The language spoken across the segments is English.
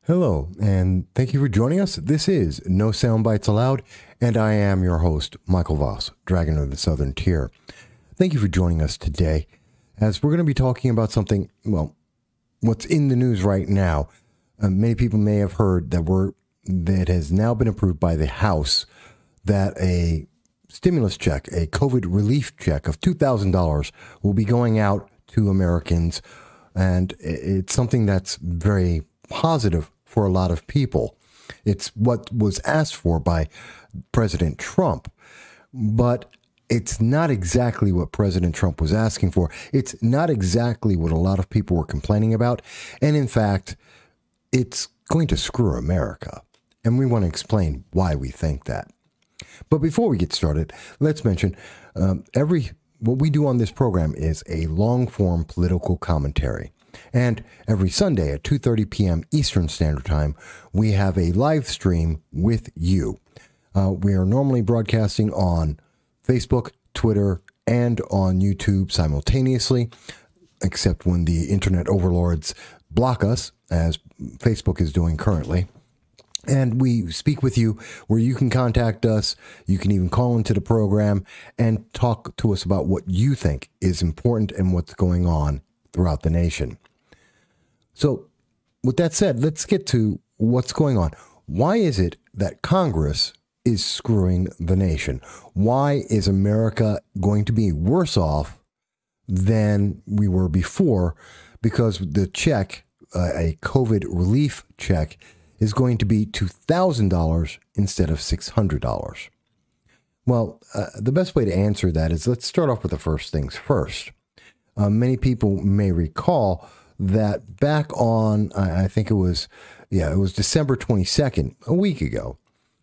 Hello, and thank you for joining us. This is No Soundbites Allowed, and I am your host, Michael Voss, Dragon of the Southern Tier. Thank you for joining us today, as we're going to be talking about something, well, what's in the news right now. Many people may have heard that has now been approved by the House that a stimulus check, a COVID relief check of $2,000 will be going out to Americans, and it's something that's very positive for a lot of people. It's what was asked for by President Trump, but it's not exactly what President Trump was asking for. It's not exactly what a lot of people were complaining about. And in fact, it's going to screw America. And we want to explain why we think that. But before we get started, let's mention what we do on this program is a long-form political commentary. And every Sunday at 2:30 p.m. Eastern Standard Time, we have a live stream with you. We are normally broadcasting on Facebook, Twitter, and on YouTube simultaneously, except when the internet overlords block us, as Facebook is doing currently. And we speak with you where you can contact us. You can even call into the program and talk to us about what you think is important and what's going on throughout the nation. So with that said, let's get to what's going on. Why is it that Congress is screwing the nation? Why is America going to be worse off than we were before? Because the check, a COVID relief check, is going to be $2,000 instead of $600. Well, the best way to answer that is let's start off with the first things first. Many people may recall that back on, I think it was December 22nd, a week ago,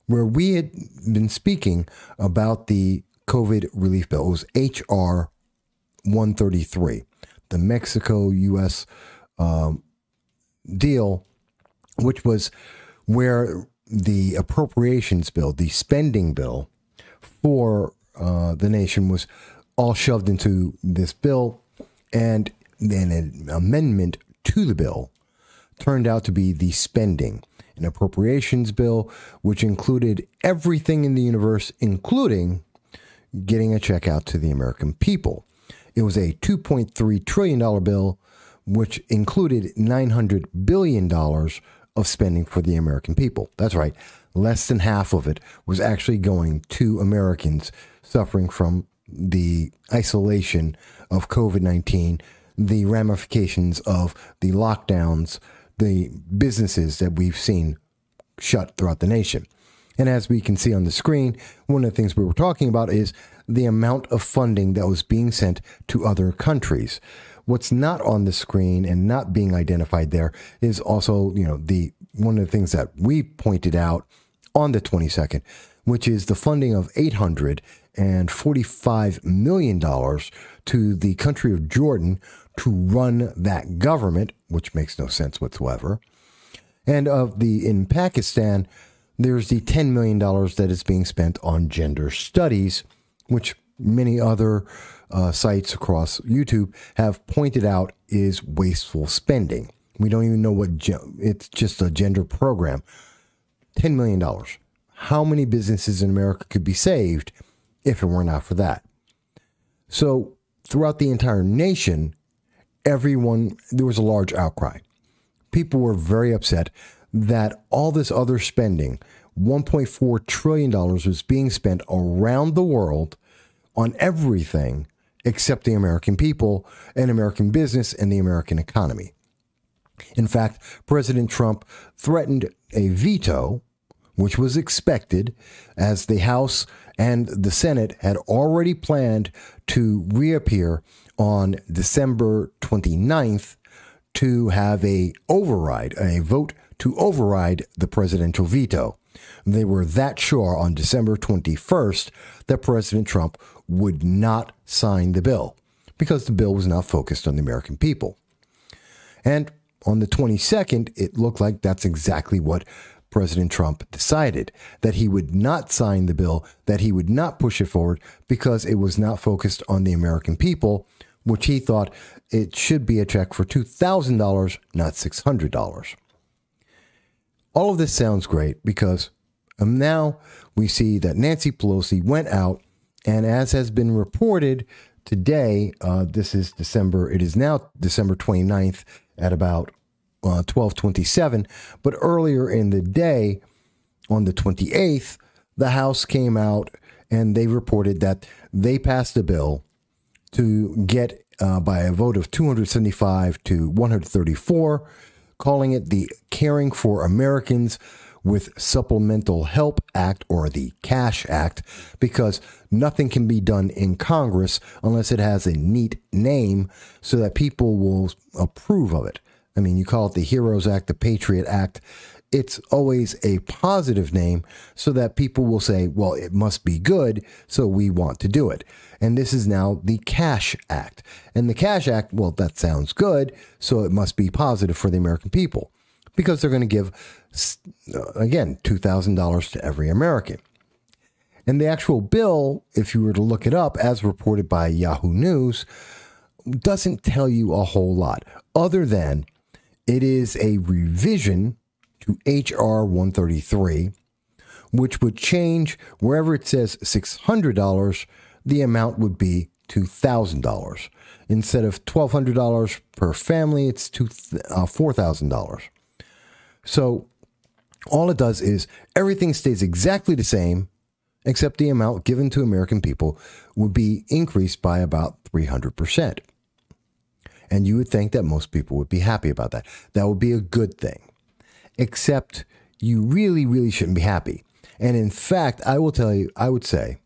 where we had been speaking about the COVID relief bill. It was H.R. 133, the Mexico-U.S. deal, which was where the appropriations bill, the spending bill for the nation was all shoved into this bill, and then an amendment to the bill turned out to be the spending, an appropriations bill, which included everything in the universe, including getting a check out to the American people. It was a $2.3 trillion bill, which included $900 billion of spending for the American people. That's right. Less than half of it was actually going to Americans suffering from the isolation of COVID-19, the ramifications of the lockdowns, the businesses that we've seen shut throughout the nation. And as we can see on the screen, one of the things we were talking about is the amount of funding that was being sent to other countries. What's not on the screen and not being identified there is also, one of the things that we pointed out on the 22nd, which is the funding of $845 million to the country of Jordan to run that government, which makes no sense whatsoever. And in Pakistan, there's the $10 million that is being spent on gender studies, which many other sites across YouTube have pointed out is wasteful spending. We don't even know what, it's just a gender program. $10 million. How many businesses in America could be saved if it were not for that? So throughout the entire nation, there was a large outcry. People were very upset that all this other spending, $1.4 trillion, was being spent around the world on everything except the American people and American business and the American economy. In fact, President Trump threatened a veto, which was expected, as the House and the Senate had already planned to reappear on December 29th to have a vote to override the presidential veto. They were that sure on December 21st that President Trump would not sign the bill because the bill was not focused on the American people. And on the 22nd, it looked like that's exactly what President Trump decided, that he would not sign the bill, that he would not push it forward because it was not focused on the American people, which he thought it should be a check for $2,000, not $600. all of this sounds great because now we see that Nancy Pelosi went out, and as has been reported today, it is now December 29th at about 12:27, but earlier in the day, on the 28th, the House came out and they reported that they passed a bill to get, by a vote of 275 to 134, calling it the Caring for Americans with Supplemental Help Act, or the CASH Act, because nothing can be done in Congress unless it has a neat name so that people will approve of it. I mean, you call it the HEROES Act, the Patriot Act. It's always a positive name so that people will say, well, it must be good, so we want to do it. And this is now the CASH Act. And the CASH Act, well, that sounds good, so it must be positive for the American people, because they're going to give, again, $2,000 to every American. And the actual bill, if you were to look it up, as reported by Yahoo News, doesn't tell you a whole lot, other than it is a revision to H.R. 133, which would change wherever it says $600, the amount would be $2,000. Instead of $1,200 per family, it's $4,000. So all it does is everything stays exactly the same, except the amount given to American people would be increased by about 300%. And you would think that most people would be happy about that. That would be a good thing. Except you really, really shouldn't be happy. And in fact, I will tell you, I would say,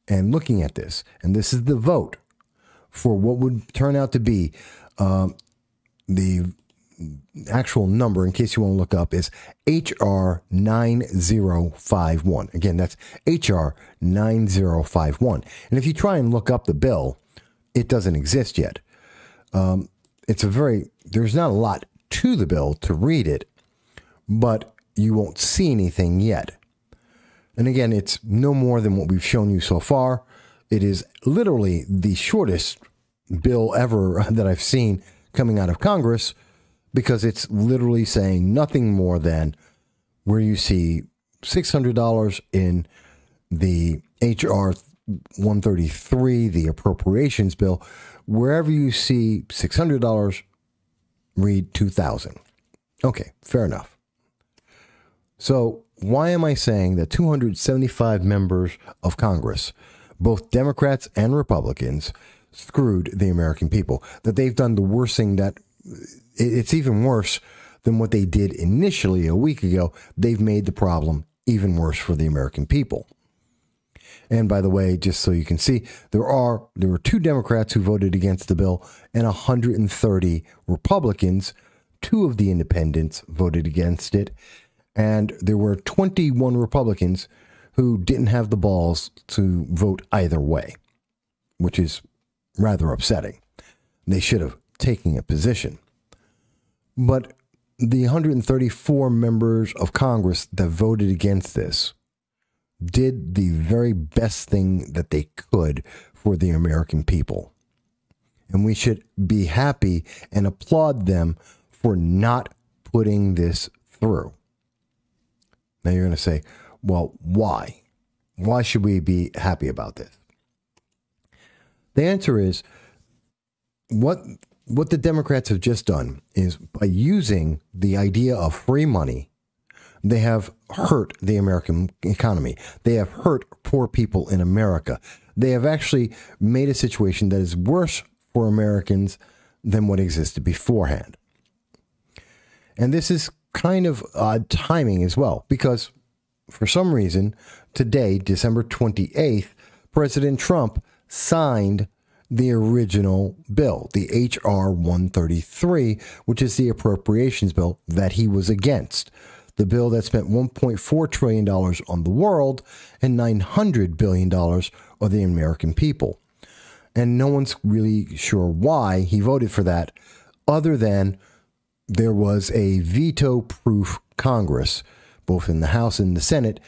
and looking at this, and this is the vote for what would turn out to be the actual number, in case you want to look up, is HR 9051. Again, that's HR 9051. And if you try and look up the bill, it doesn't exist yet. There's not a lot to the bill to read it, but you won't see anything yet. And again, it's no more than what we've shown you so far. It is literally the shortest bill ever that I've seen coming out of Congress, because it's literally saying nothing more than where you see $600 in the H.R. 133, the appropriations bill. Wherever you see $600, read $2,000. Okay, fair enough. So why am I saying that 275 members of Congress, both Democrats and Republicans, screwed the American people? That they've done the worst thing, that it's even worse than what they did initially a week ago. They've made the problem even worse for the American people. And by the way, just so you can see, there were 2 Democrats who voted against the bill and 130 Republicans. 2 of the independents voted against it. And there were 21 Republicans who didn't have the balls to vote either way, which is rather upsetting. They should have taken a position. But the 134 members of Congress that voted against this did the very best thing that they could for the American people. And we should be happy and applaud them for not putting this through. Now you're going to say, well, why? Why should we be happy about this? The answer is, what the Democrats have just done is, by using the idea of free money, they have hurt the American economy. They have hurt poor people in America. They have actually made a situation that is worse for Americans than what existed beforehand. And this is kind of odd timing as well, because for some reason, today, December 28th, President Trump signed the original bill, the H.R. 133, which is the appropriations bill that he was against. The bill that spent $1.4 trillion on the world and $900 billion on the American people. And no one's really sure why he voted for that, other than there was a veto-proof Congress, both in the House and the Senate,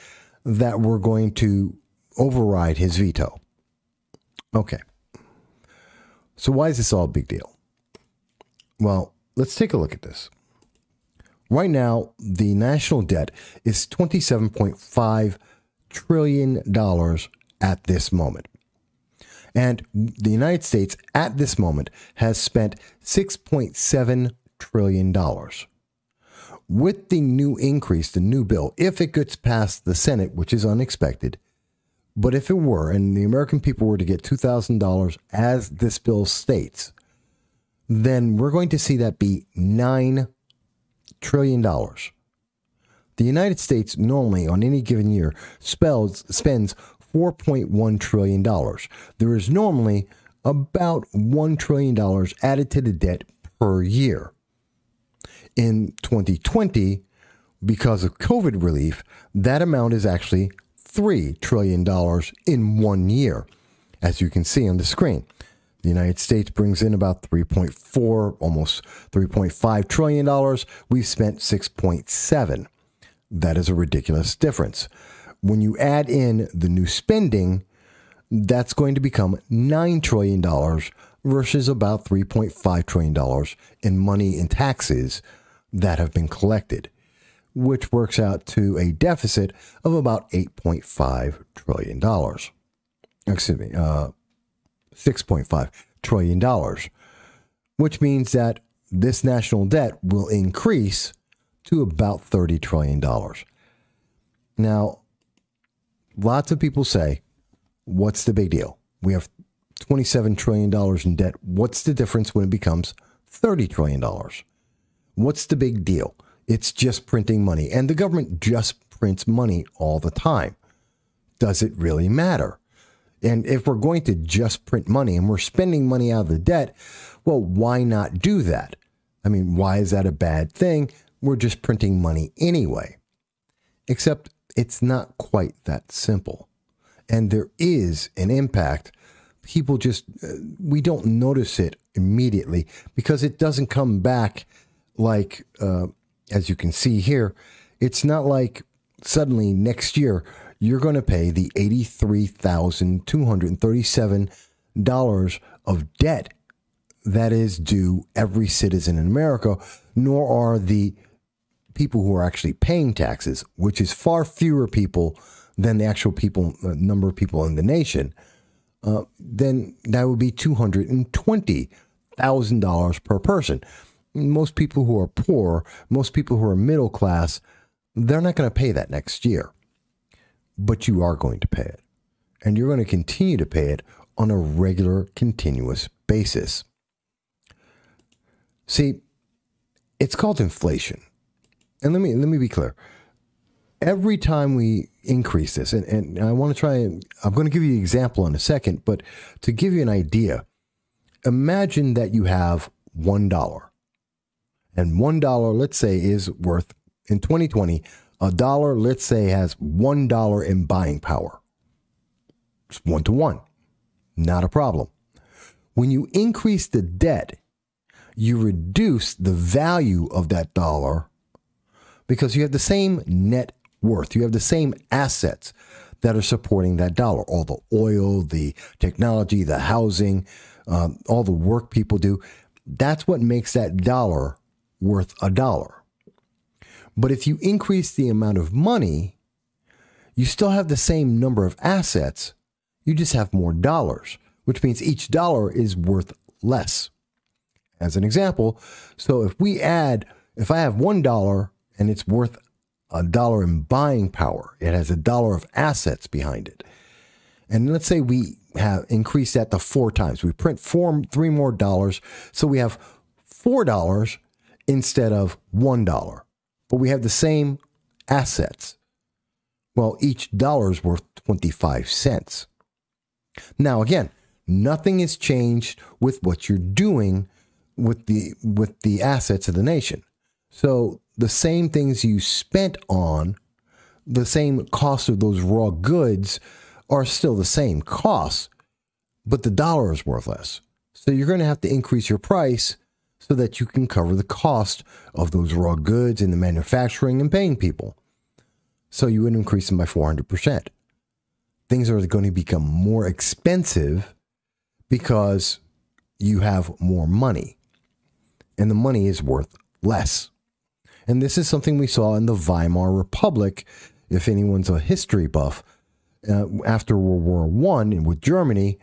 that were going to override his veto. Okay. So why is this all a big deal? Well, let's take a look at this. Right now, the national debt is $27.5 trillion at this moment. And the United States at this moment has spent $6.7 trillion. With the new increase, the new bill, if it gets past the Senate, which is unexpected, but if it were, and the American people were to get $2,000 as this bill states, then we're going to see that be $9 trillion. The United States normally on any given year spends $4.1 trillion. There is normally about $1 trillion added to the debt per year. In 2020, because of COVID relief, that amount is actually $3 trillion in 1 year, as you can see on the screen. The United States brings in about 3.4, almost $3.5 trillion. We've spent 6.7. That is a ridiculous difference. When you add in the new spending, that's going to become $9 trillion versus about $3.5 trillion in money in taxes that have been collected, which works out to a deficit of about $8.5 trillion. Excuse me, $6.5 trillion, which means that this national debt will increase to about $30 trillion. Now, lots of people say, what's the big deal? We have $27 trillion in debt. What's the difference when it becomes $30 trillion? What's the big deal? It's just printing money, and the government just prints money all the time. Does it really matter? And if we're going to just print money and we're spending money out of the debt, well, why not do that? I mean, why is that a bad thing? We're just printing money anyway. Except it's not quite that simple. And there is an impact. People just, we don't notice it immediately because it doesn't come back like, as you can see here, it's not like suddenly next year you're going to pay the $83,237 of debt that is due every citizen in America, nor are the people who are actually paying taxes, which is far fewer people than the actual people, number of people in the nation. Then that would be $220,000 per person. Most people who are poor, most people who are middle class, they're not going to pay that next year. But you are going to pay it. And you're going to continue to pay it on a regular, continuous basis. See, it's called inflation. And let me be clear. Every time we increase this, and I want to try and, I'm going to give you an example in a second, but to give you an idea, imagine that you have $1. And $1, let's say, is worth, in 2020, a dollar, let's say, has $1 in buying power. It's 1 to 1. Not a problem. When you increase the debt, you reduce the value of that dollar because you have the same net worth. You have the same assets that are supporting that dollar. All the oil, the technology, the housing, all the work people do. That's what makes that dollar worth a dollar. But if you increase the amount of money, you still have the same number of assets. You just have more dollars, which means each dollar is worth less. As an example, so if I have $1 and it's worth $1 in buying power, it has $1 of assets behind it. And let's say we have increased that to 4 times. We print 3 more dollars. So we have $4 instead of $1. But we have the same assets. Well, each dollar is worth 25 cents. Now, again, nothing has changed with what you're doing with the assets of the nation. So the same things you spent on, the same cost of those raw goods are still the same cost, but the dollar is worth less. So you're going to have to increase your price so that you can cover the cost of those raw goods and the manufacturing and paying people. So you would increase them by 400%. Things are going to become more expensive because you have more money, and the money is worth less. And this is something we saw in the Weimar Republic. If anyone's a history buff, after World War I with Germany,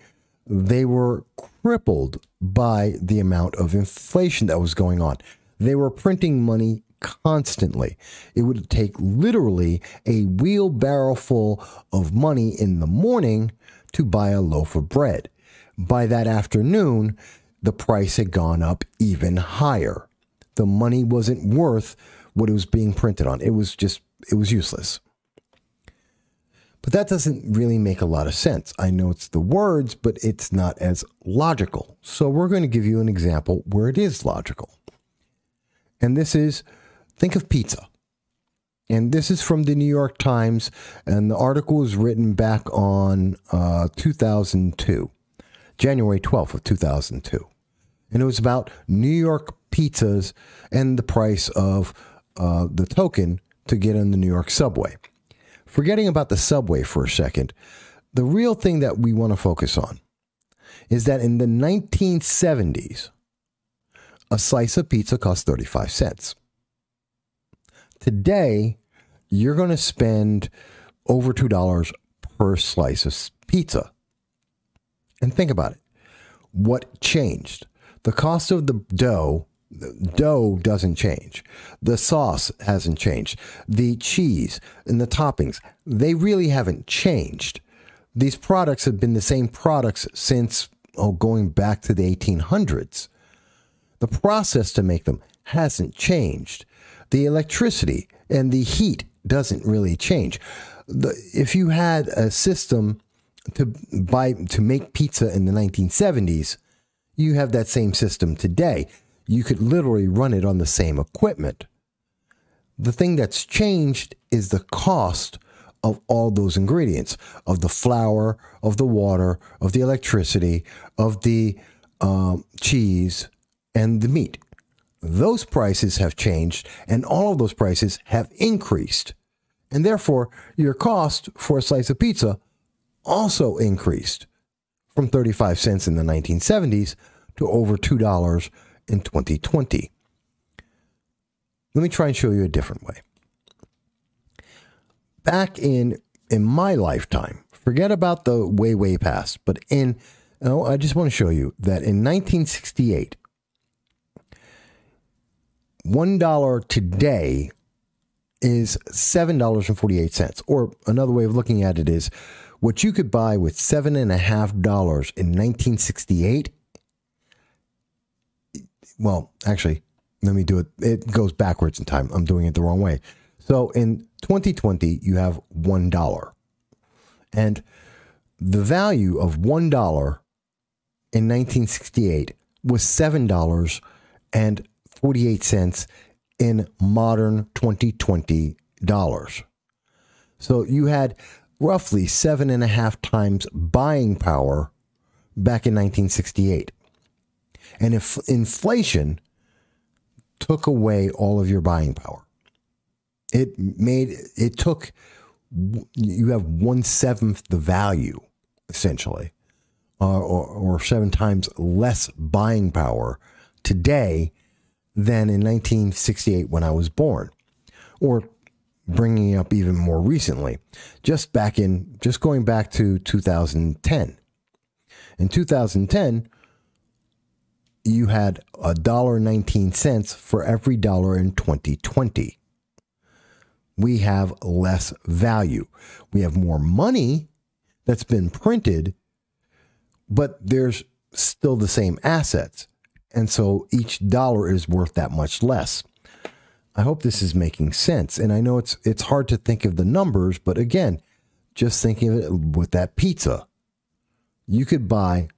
they were crippled by the amount of inflation that was going on. They were printing money constantly. It would take literally a wheelbarrow full of money in the morning to buy a loaf of bread. By that afternoon, the price had gone up even higher. The money wasn't worth what it was being printed on. It was useless. But that doesn't really make a lot of sense. I know it's the words, but it's not as logical. So we're going to give you an example where it is logical. And this is, think of pizza. And this is from the New York Times, and the article was written back on 2002, January 12th of 2002. And it was about New York pizzas and the price of the token to get on the New York subway. Forgetting about the subway for a second, the real thing that we want to focus on is that in the 1970s, a slice of pizza cost 35 cents. Today, you're going to spend over $2 per slice of pizza. And think about it. What changed? The cost of the dough doesn't change. The sauce hasn't changed. The cheese and the toppings, they really haven't changed. These products have been the same products since going back to the 1800s. The process to make them hasn't changed. The electricity and the heat doesn't really change. If you had a system to make pizza in the 1970s, you have that same system today. You could literally run it on the same equipment. The thing that's changed is the cost of all those ingredients, of the flour, of the water, of the electricity, of the cheese, and the meat. Those prices have changed, and all of those prices have increased. And therefore, your cost for a slice of pizza also increased from 35 cents in the 1970s to over $2 in 2020. Let me try and show you a different way. Back in my lifetime, forget about the way past, but I just want to show you that in 1968, $1 today is $7.48. Or another way of looking at it is what you could buy with $7.50 in 1968. Well, actually, let me do it. It goes backwards in time. I'm doing it the wrong way. So in 2020, you have $1. And the value of $1 in 1968 was $7.48 in modern 2020 dollars. So you had roughly 7.5 times buying power back in 1968. And if inflation took away all of your buying power, you have 1/7 the value, essentially, or 7 times less buying power today than in 1968 when I was born, or bringing it up even more recently, just going back to 2010. In 2010, you had $1.19 for every dollar in 2020. We have less value. We have more money that's been printed, but there's still the same assets. And so each dollar is worth that much less. I hope this is making sense. And I know it's hard to think of the numbers, but again, just thinking of it with that pizza. You could buy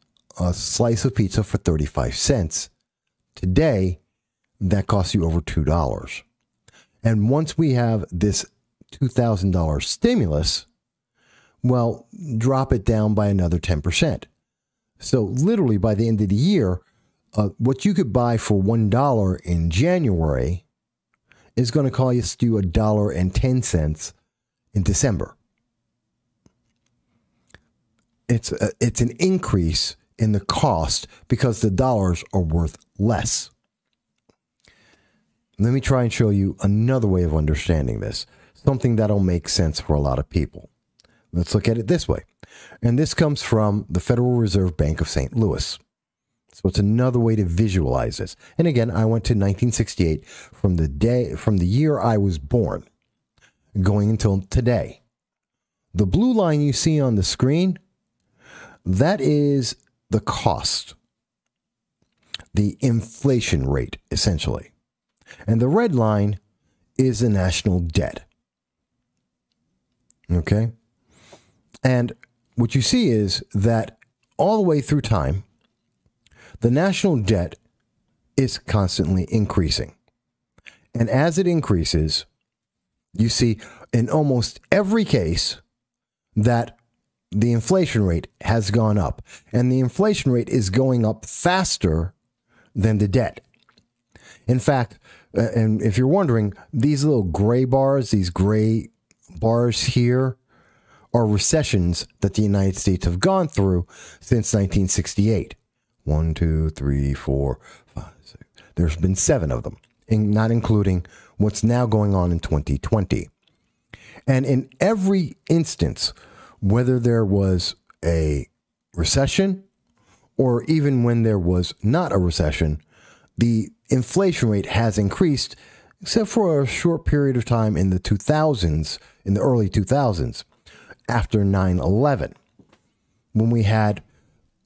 a slice of pizza for 35 cents. Today, that costs you over $2. And once we have this $2,000 stimulus, well, drop it down by another 10%. So literally by the end of the year, what you could buy for $1 in January is going to cost you $1.10 in December. It's an increase in the cost because the dollars are worth less. Let me try and show you another way of understanding this, something that'll make sense for a lot of people. Let's look at it this way. And this comes from the Federal Reserve Bank of St. Louis. So it's another way to visualize this. And again, I went to 1968 from the year I was born, going until today. The blue line you see on the screen, that is the cost, the inflation rate, essentially. And the red line is the national debt. Okay? And what you see is that all the way through time, the national debt is constantly increasing. And as it increases, you see in almost every case that the inflation rate has gone up. And the inflation rate is going up faster than the debt. In fact, and if you're wondering, these little gray bars, these gray bars here, are recessions that the United States have gone through since 1968. 1, 2, 3, 4, 5, 6. There's been 7 of them, not including what's now going on in 2020. And in every instance, whether there was a recession or even when there was not a recession, the inflation rate has increased, except for a short period of time in the 2000s, in the early 2000s, after 9/11, when we had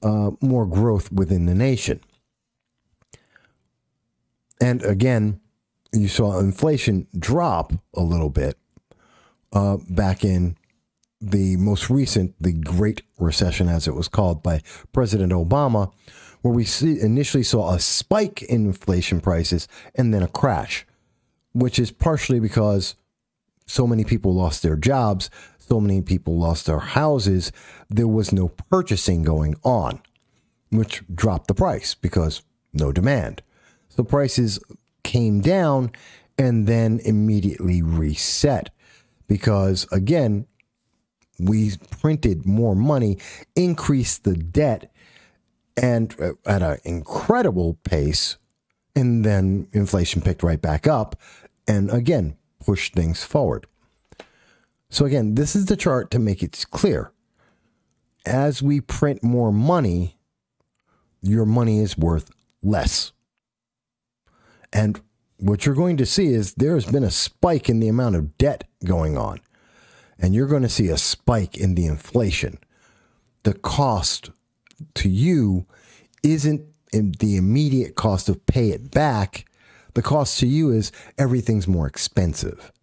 more growth within the nation. And again, you saw inflation drop a little bit back in the most recent, the Great Recession, as it was called by President Obama, where we initially saw a spike in inflation prices and then a crash, which is partially because so many people lost their jobs, so many people lost their houses, there was no purchasing going on, which dropped the price because no demand. So prices came down and then immediately reset because, again, we printed more money, increased the debt, and at an incredible pace, and then inflation picked right back up and, again, pushed things forward. So again, this is the chart to make it clear. As we print more money, your money is worth less. And what you're going to see is there's been a spike in the amount of debt going on. And you're going to see a spike in the inflation. The cost to you isn't in the immediate cost of pay it back. The cost to you is everything's more expensive.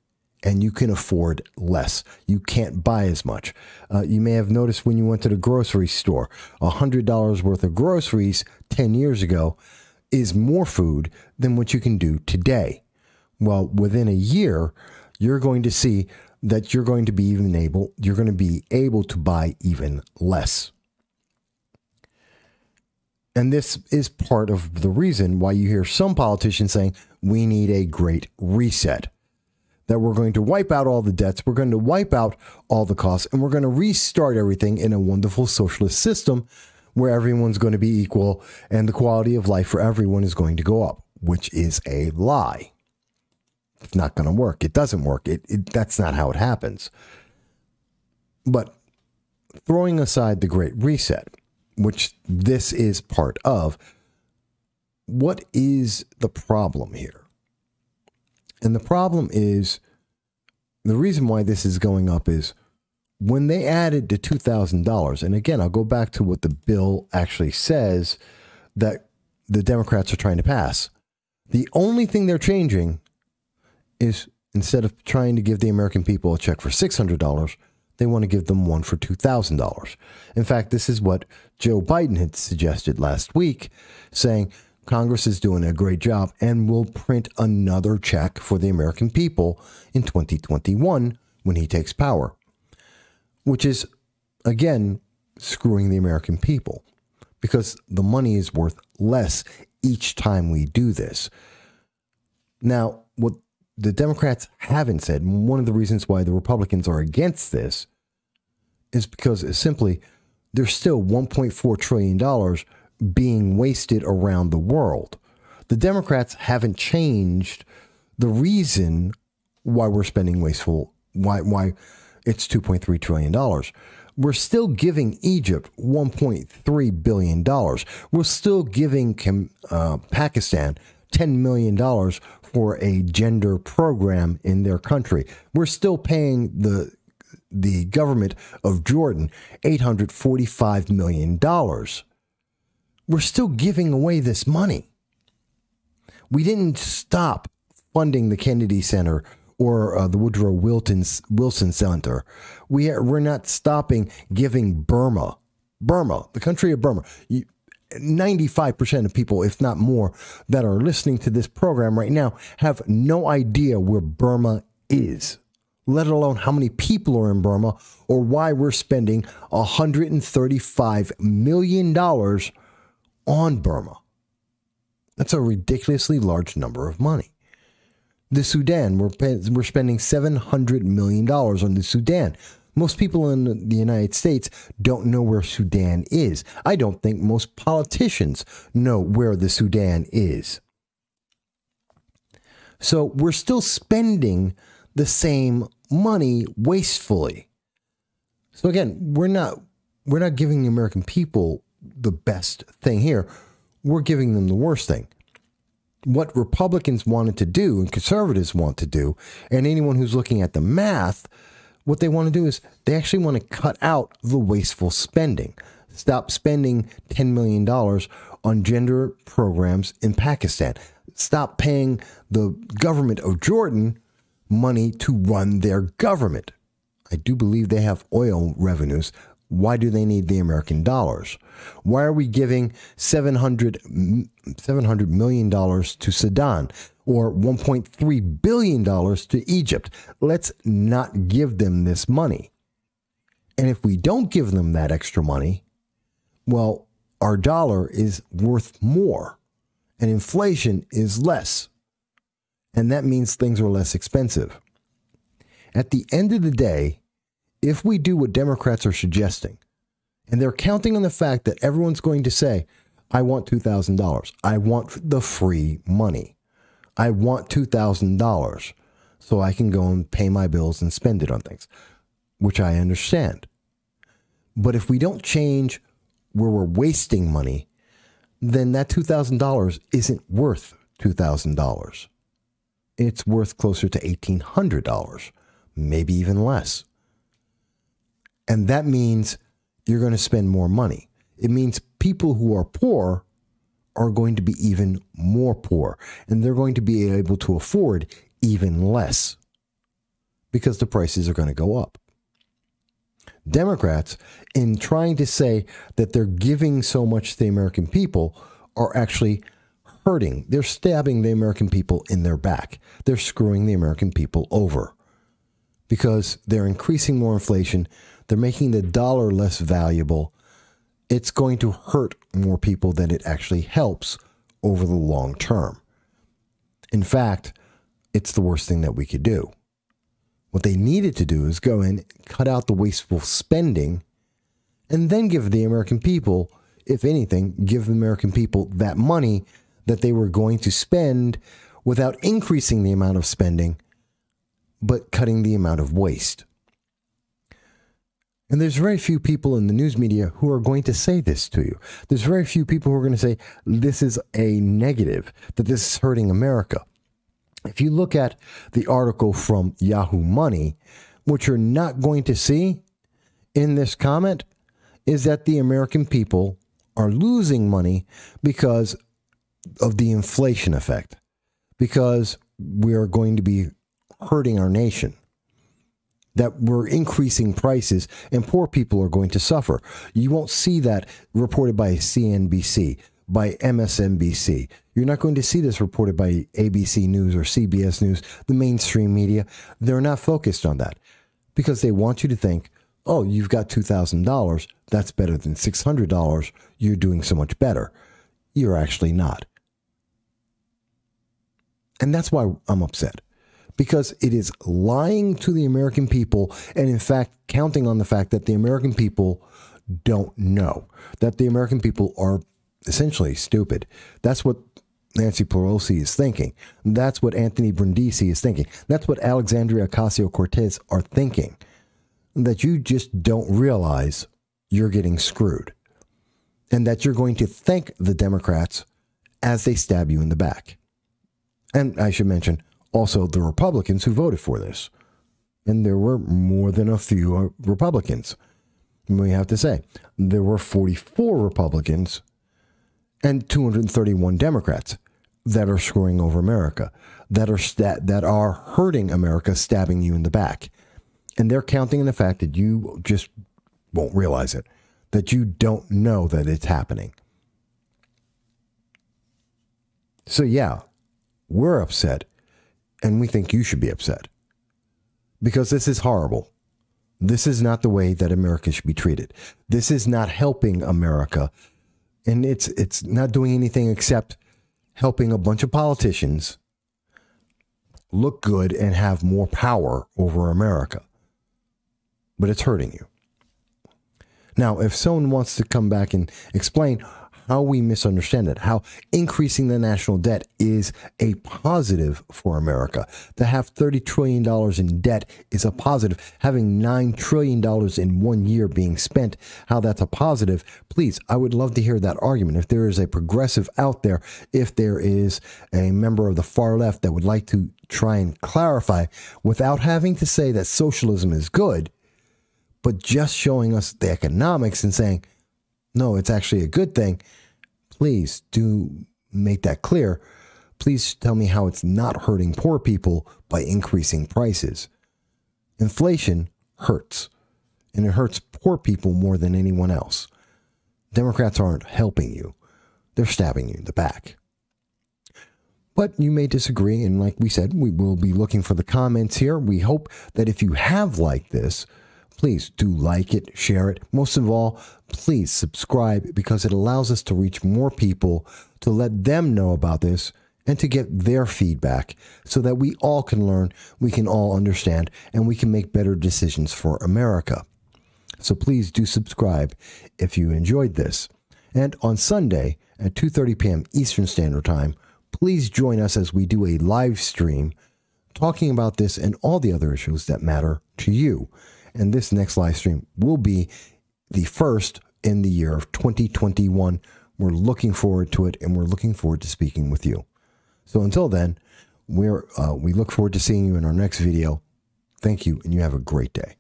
And you can afford less. You can't buy as much. You may have noticed when you went to the grocery store, $100 worth of groceries 10 years ago is more food than what you can do today. Well, within a year, you're going to see that you're going to be able to buy even less. And this is part of the reason why you hear some politicians saying we need a great reset. That we're going to wipe out all the debts, we're going to wipe out all the costs, and we're going to restart everything in a wonderful socialist system where everyone's going to be equal and the quality of life for everyone is going to go up, which is a lie. It's not going to work. It doesn't work. That's not how it happens. But throwing aside the Great Reset, which this is part of, what is the problem here? And the problem is, the reason why this is going up is when they added the $2,000, and again, I'll go back to what the bill actually says that the Democrats are trying to pass. The only thing they're changing is instead of trying to give the American people a check for $600, they want to give them one for $2,000. In fact, this is what Joe Biden had suggested last week, saying Congress is doing a great job and will print another check for the American people in 2021 when he takes power, which is, again, screwing the American people because the money is worth less each time we do this. Now, what the Democrats haven't said, one of the reasons why the Republicans are against this is because simply there's still $1.4 trillion being wasted around the world. The Democrats haven't changed the reason why we're spending wasteful, why it's $2.3 trillion. We're still giving Egypt $1.3 billion. We're still giving Pakistan $10 million for a gender program in their country. We're still paying the government of Jordan $845 million. We're still giving away this money. We didn't stop funding the Kennedy Center or the Woodrow Wilson Center. We're not stopping giving Burma, the country of Burma. 95% of people, if not more, that are listening to this program right now have no idea where Burma is, let alone how many people are in Burma or why we're spending $135 million on Burma. That's a ridiculously large number of money. The Sudan, we're spending $700 million on the Sudan. Most people in the United States don't know where Sudan is. I don't think most politicians know where the Sudan is. So we're still spending the same money wastefully. So again, we're not giving the American people the best thing here. We're giving them the worst thing. What Republicans wanted to do and conservatives want to do, and anyone who's looking at the math, what they want to do is they actually want to cut out the wasteful spending. Stop spending $10 million on gender programs in Pakistan. Stop paying the government of Jordan money to run their government. I do believe they have oil revenues. Why do they need the American dollars? Why are we giving $700 million to Sudan or $1.3 billion to Egypt? Let's not give them this money. And if we don't give them that extra money, well, our dollar is worth more and inflation is less. And that means things are less expensive. At the end of the day, if we do what Democrats are suggesting, and they're counting on the fact that everyone's going to say, I want $2,000. I want the free money. I want $2,000 so I can go and pay my bills and spend it on things, which I understand. But if we don't change where we're wasting money, then that $2,000 isn't worth $2,000. It's worth closer to $1,800, maybe even less. And that means you're going to spend more money. It means people who are poor are going to be even more poor, and they're going to be able to afford even less because the prices are going to go up. Democrats, in trying to say that they're giving so much to the American people, are actually hurting. They're stabbing the American people in their back. They're screwing the American people over because they're increasing more inflation. They're making the dollar less valuable. It's going to hurt more people than it actually helps over the long term. In fact, it's the worst thing that we could do. What they needed to do is go in, cut out the wasteful spending, and then give the American people, if anything, give the American people that money that they were going to spend without increasing the amount of spending, but cutting the amount of waste. And there's very few people in the news media who are going to say this to you. There's very few people who are going to say this is a negative, that this is hurting America. If you look at the article from Yahoo Money, what you're not going to see in this comment is that the American people are losing money because of the inflation effect, because we are going to be hurting our nation, that we're increasing prices and poor people are going to suffer. You won't see that reported by CNBC, by MSNBC. You're not going to see this reported by ABC News or CBS News, the mainstream media. They're not focused on that because they want you to think, oh, you've got $2,000. That's better than $600. You're doing so much better. You're actually not. And that's why I'm upset. Because it is lying to the American people and, in fact, counting on the fact that the American people don't know, that the American people are essentially stupid. That's what Nancy Pelosi is thinking. That's what Anthony Brindisi is thinking. That's what Alexandria Ocasio-Cortez are thinking. That you just don't realize you're getting screwed. And that you're going to thank the Democrats as they stab you in the back. And I should mention also the Republicans who voted for this. And there were more than a few Republicans. We have to say, there were 44 Republicans and 231 Democrats that are screwing over America, that are hurting America, stabbing you in the back. And they're counting on the fact that you just won't realize it, that you don't know that it's happening. So yeah, we're upset, and we think you should be upset. Because this is horrible. This is not the way that America should be treated. This is not helping America. And it's not doing anything except helping a bunch of politicians look good and have more power over America. But it's hurting you. Now, if someone wants to come back and explain how we misunderstand it, how increasing the national debt is a positive for America, to have $30 trillion in debt is a positive, having $9 trillion in 1 year being spent, how that's a positive, please, I would love to hear that argument. If there is a progressive out there, if there is a member of the far left that would like to try and clarify without having to say that socialism is good, but just showing us the economics and saying, no, it's actually a good thing, please do make that clear. Please tell me how it's not hurting poor people by increasing prices. Inflation hurts, and it hurts poor people more than anyone else. Democrats aren't helping you. They're stabbing you in the back. But you may disagree, and like we said, we will be looking for the comments here. We hope that if you have liked this, please do like it, share it. Most of all, please subscribe, because it allows us to reach more people, to let them know about this, and to get their feedback so that we all can learn, we can all understand, and we can make better decisions for America. So please do subscribe if you enjoyed this. And on Sunday at 2:30 p.m. Eastern Standard Time, please join us as we do a live stream talking about this and all the other issues that matter to you. And this next live stream will be the first in the year of 2021. We're looking forward to it, and we're looking forward to speaking with you. So until then, we look forward to seeing you in our next video. Thank you, and you have a great day.